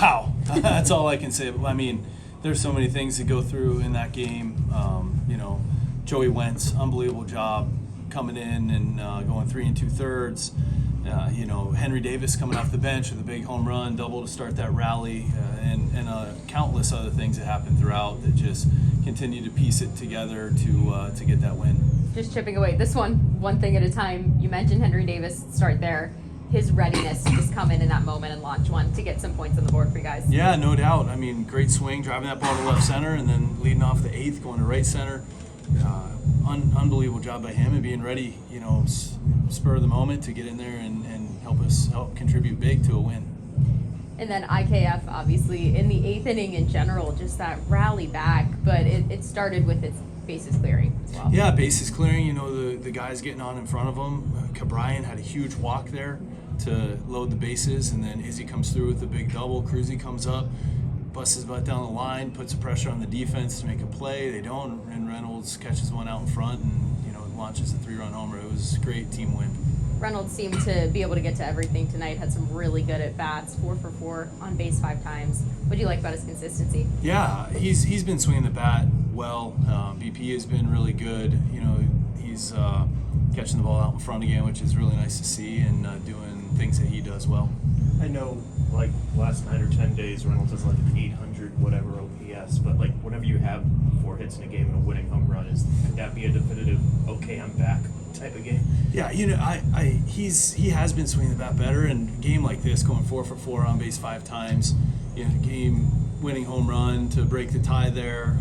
Wow, that's all I can say. I mean, there's so many things that go through in that game. Joey Wentz, unbelievable job coming in and going 3 2/3. Henry Davis coming off the bench with a big home run, double to start that rally, and countless other things that happened throughout that just continue to piece it together to get that win. Just chipping away. This one thing at a time. You mentioned Henry Davis, start there. His readiness to just come in that moment and launch one to get some points on the board for you guys. Yeah, no doubt. I mean, great swing, driving that ball to left center, and then leading off the 8th, going to right center. Unbelievable job by him and being ready, spur of the moment to get in there and help contribute big to a win. And then IKF, obviously, in the 8th inning in general, just that rally back, but it started with its bases clearing as well. Yeah, bases clearing, the guys getting on in front of them. Cabrian had a huge walk there to load the bases, and then Izzy comes through with a big double. Cruzy comes up, busts his butt down the line, puts the pressure on the defense to make a play. They don't, and Reynolds catches one out in front and launches a 3-run homer. It was a great team win. Reynolds seemed to be able to get to everything tonight, had some really good at-bats, 4 for 4, on base 5 times. What do you like about his consistency? Yeah, he's been swinging the bat well. BP has been really good. He's catching the ball out in front again, which is really nice to see, and doing things that he does well. I know, last 9 or 10 days, Reynolds has an 800 whatever OPS, but whenever you have 4 hits in a game and a winning home run, could that be a definitive "okay, I'm back" type of game? Yeah, he has been swinging the bat better, and a game like this, going 4 for 4 on base 5 times, game-winning home run to break the tie there.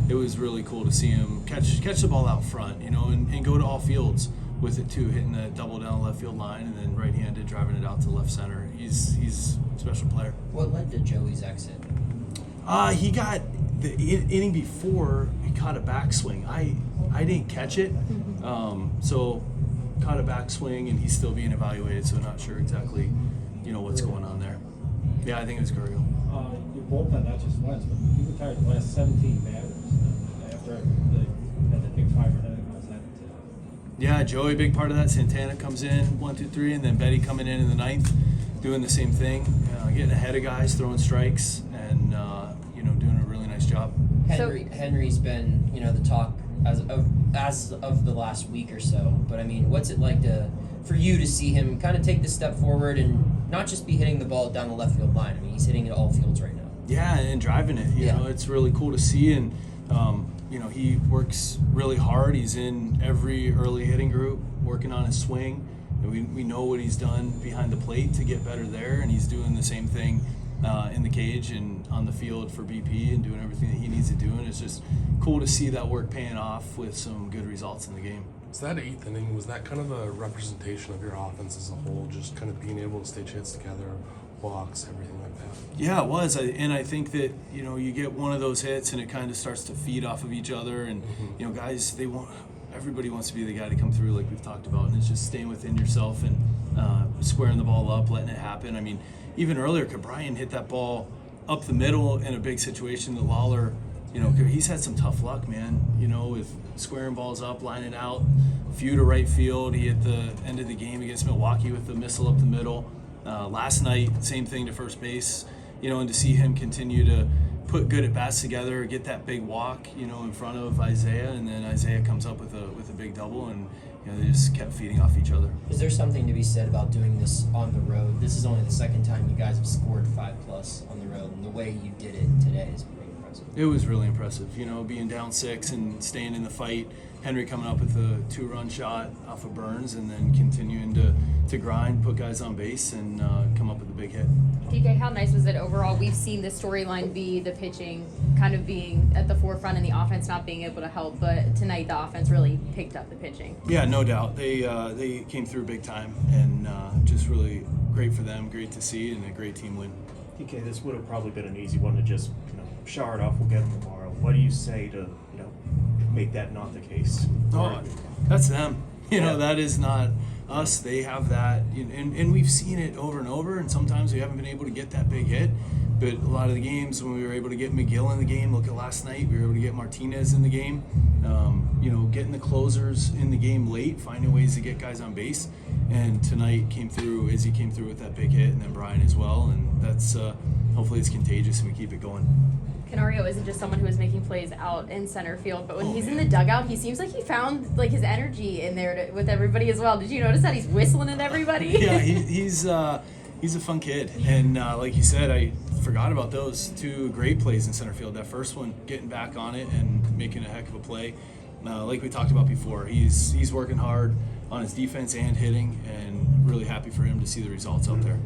It was really cool to see him catch the ball out front, and go to all fields with it too, hitting a double down the left field line and then right-handed driving it out to left center. He's a special player. What led to Joey's exit? He got the inning before, he caught a backswing. I didn't catch it, so caught a backswing, and he's still being evaluated, so not sure exactly what's going on there. Yeah, I think it was Gurriel. Your bullpen, not just Wentz, but you retired the last 17 batters after they had that big 5-run inning. Yeah, Joey, big part of that. Santana comes in 1, 2, 3, and then Betty coming in the 9th, doing the same thing, getting ahead of guys, throwing strikes, and doing a really nice job. Henry's been the talk as of the last week or so. But I mean, what's it like for you to see him kind of take this step forward and not just be hitting the ball down the left field line? I mean, he's hitting it all fields right now. Yeah, and driving it. You know, it's really cool to see, and he works really hard. He's in every early hitting group, working on his swing. And we know what he's done behind the plate to get better there, and he's doing the same thing in the cage and on the field for BP and doing everything that he needs to do. And it's just cool to see that work paying off with some good results in the game. So that 8th inning, was that kind of a representation of your offense as a whole, just kind of being able to stay hits together, walks, everything like that? Yeah, it was. And I think that, you get one of those hits and it kind of starts to feed off of each other. And, guys, everybody wants to be the guy to come through like we've talked about. And it's just staying within yourself and squaring the ball up, letting it happen. I mean, even earlier, Cabrian hit that ball up the middle in a big situation that Lawler, he's had some tough luck, man, with squaring balls up, lining out, few to right field. He hit the end of the game against Milwaukee with the missile up the middle. Last night, same thing to first base, and to see him continue to put good at bats together, get that big walk, in front of Isaiah, and then Isaiah comes up with a big double, and they just kept feeding off each other. Is there something to be said about doing this on the road? This is only the second time you guys have scored 5+ on the road, and the way you did it today is pretty impressive. It was really impressive, being down 6 and staying in the fight. Henry coming up with a 2-run shot off of Burns, and then continuing to grind, put guys on base, and come up with a big hit. DK, how nice was it overall? We've seen the storyline be the pitching kind of being at the forefront and the offense not being able to help, but tonight the offense really picked up the pitching. Yeah, no doubt. They came through big time, and just really great for them, great to see, and a great team win. DK, this would have probably been an easy one to just shower it off. We'll get them tomorrow. What do you say to make that not the case? Oh, that's them. That is not us. They have that, and we've seen it over and over, and sometimes we haven't been able to get that big hit. But a lot of the games when we were able to get McGill in the game, look at last night, we were able to get Martinez in the game, getting the closers in the game late, finding ways to get guys on base. And tonight Izzy came through with that big hit, and then Brian as well. And that's hopefully it's contagious and we keep it going. Canario isn't just someone who is making plays out in center field, but when he's in the dugout, he seems like he found like his energy in there with everybody as well. Did you notice that he's whistling at everybody? Yeah, he's a fun kid, and like you said, I forgot about those two great plays in center field. That first one, getting back on it and making a heck of a play. Like we talked about before, he's working hard on his defense and hitting, and really happy for him to see the results out there.